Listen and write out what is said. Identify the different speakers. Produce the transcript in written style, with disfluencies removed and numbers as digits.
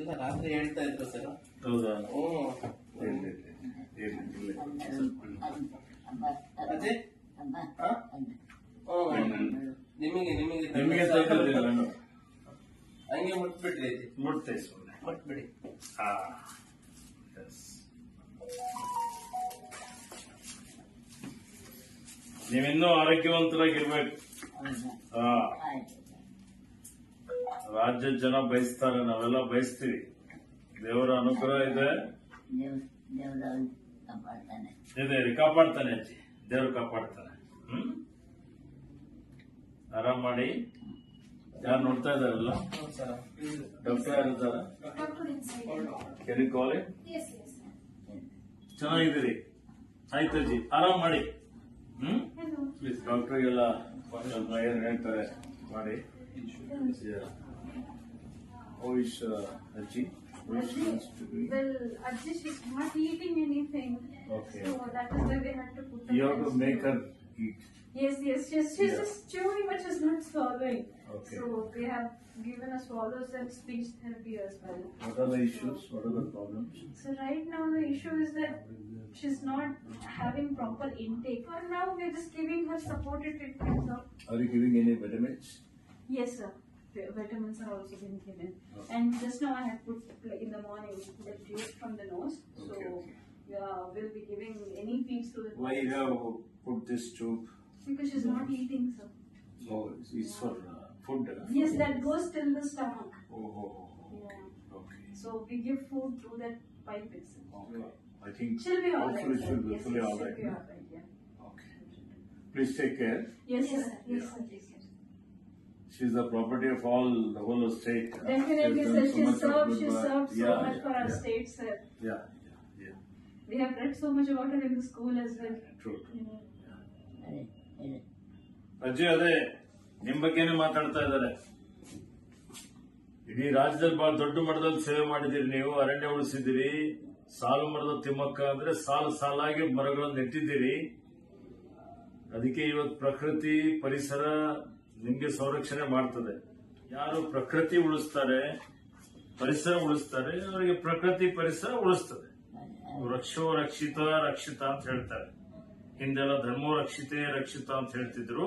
Speaker 1: ಇಲ್ಲ ರಾತ್ರಿ ಹೇಳ್ತಾ ಇದ್ರು ಸರ್.
Speaker 2: ಹೌದಾ?
Speaker 1: ಅದೇ ನಿಮಗೆ ನಿಮಗೆ
Speaker 2: ನಿಮಗೆ
Speaker 1: ಹಂಗೆ ಮುಟ್ಬಿಡ್ರಿ.
Speaker 2: ಮುಟ್ತೇ ಸುಮ್ಮನೆ
Speaker 1: ಮುಟ್ಬಿಡಿ.
Speaker 2: ನೀವಿನ್ನೂ ಆರೋಗ್ಯವಂತರಾಗಿರ್ಬೇಕು. ರಾಜ್ಯದ ಜನ ಬಯಸ್ತಾರೆ, ನಾವೆಲ್ಲ ಬಯಸ್ತೀವಿ. ದೇವರ ಅನುಗ್ರಹ ಇದೆ, ಕಾಪಾಡ್ತಾನೆ ಅಜ್ಜಿ, ದೇವರು ಕಾಪಾಡ್ತಾನೆ. ಆರಾಮ್ ಮಾಡಿ. ಯಾರು ನೋಡ್ತಾ ಇದಾರಲ್ಲ, ಡಾಕ್ಟರ್ ಯಾರಿದ್ದಾರ? ಕಾಲ್ ಚೆನ್ನಾಗಿದ್ದೀರಿ? ಆಯ್ತು ಅಜ್ಜಿ, ಆರಾಮ್ ಮಾಡಿ. ಪ್ಲೀಸ್ ಡಾಕ್ಟರ್ಗೆಲ್ಲ ಏನ್ ಹೇಳ್ತಾರೆ ಮಾಡಿ. Ajji?
Speaker 3: Well, Ajji, she's not eating anything.
Speaker 2: Okay.
Speaker 3: So that is why we had to put her.
Speaker 2: You have to make her eat.
Speaker 3: Yes. She's just chewing, but she's not swallowing.
Speaker 2: Okay.
Speaker 3: So we have given her swallows and speech therapy as well.
Speaker 2: What are the issues? What are the problems?
Speaker 3: So right now the issue is that she's not having proper intake. For now we're just giving her supported treatment.
Speaker 2: Are you giving any vitamins?
Speaker 3: Yes, sir. Vitamins are also being given. Okay. And just now I have put in the morning the juice from the nose.
Speaker 2: Okay,
Speaker 3: so we'll be giving any feeds to the.
Speaker 2: Why you have put this tube?
Speaker 3: Because she's not eating, sir.
Speaker 2: So it's for food?
Speaker 3: Yes, that goes till the stomach.
Speaker 2: Oh.
Speaker 3: Yeah.
Speaker 2: Okay.
Speaker 3: So we give food through that pipe itself.
Speaker 2: Okay. I think
Speaker 3: She'll be alright.
Speaker 2: hopefully she'll be
Speaker 3: Yes,
Speaker 2: fully
Speaker 3: she'll
Speaker 2: alright.
Speaker 3: be alright. Yeah.
Speaker 2: Okay. Please take care.
Speaker 3: Yes, sir. Yes, sir.
Speaker 2: She's the property of all the whole state.
Speaker 3: Definitely, sir. She served so much for our state, sir.
Speaker 2: Yeah.
Speaker 3: We have read so much about her in the school as well.
Speaker 2: True.
Speaker 3: Yeah.
Speaker 2: ಅಜ್ಜಿ, ಅದೇ ನಿಮ್ ಬಗ್ಗೆನೇ ಮಾತಾಡ್ತಾ ಇದ್ದಾರೆ. ಇಡೀ ರಾಜ್ಯದಲ್ಲಿ ಬಹಳ ದೊಡ್ಡ ಮಟ್ಟದಲ್ಲಿ ಸೇವೆ ಮಾಡಿದಿರಿ ನೀವು. ಅರಣ್ಯ ಉಳಿಸಿದಿರಿ. ಸಾಲು ಮರದ ತಿಮ್ಮಕ್ಕ ಅಂದ್ರೆ ಸಾಲಾಗಿ ಮರಗಳನ್ನು ನೆಟ್ಟಿದ್ದೀರಿ. ಅದಕ್ಕೆ ಇವತ್ತು ಪ್ರಕೃತಿ ಪರಿಸರ ನಿಮ್ಗೆ ಸಂರಕ್ಷಣೆ ಮಾಡ್ತದೆ. ಯಾರು ಪ್ರಕೃತಿ ಉಳಿಸ್ತಾರೆ, ಪರಿಸರ ಉಳಿಸ್ತಾರೆ, ಅವರಿಗೆ ಪ್ರಕೃತಿ ಪರಿಸರ ಉಳಿಸ್ತದೆ. ವೃಕ್ಷೋ ರಕ್ಷಿತ ರಕ್ಷಿತ ಅಂತ ಹೇಳ್ತಾರೆ. ಹಿಂದೆಲ್ಲ ಧರ್ಮೋ ರಕ್ಷಿತೆ ರಕ್ಷಿತ ಅಂತ ಹೇಳ್ತಿದ್ರು.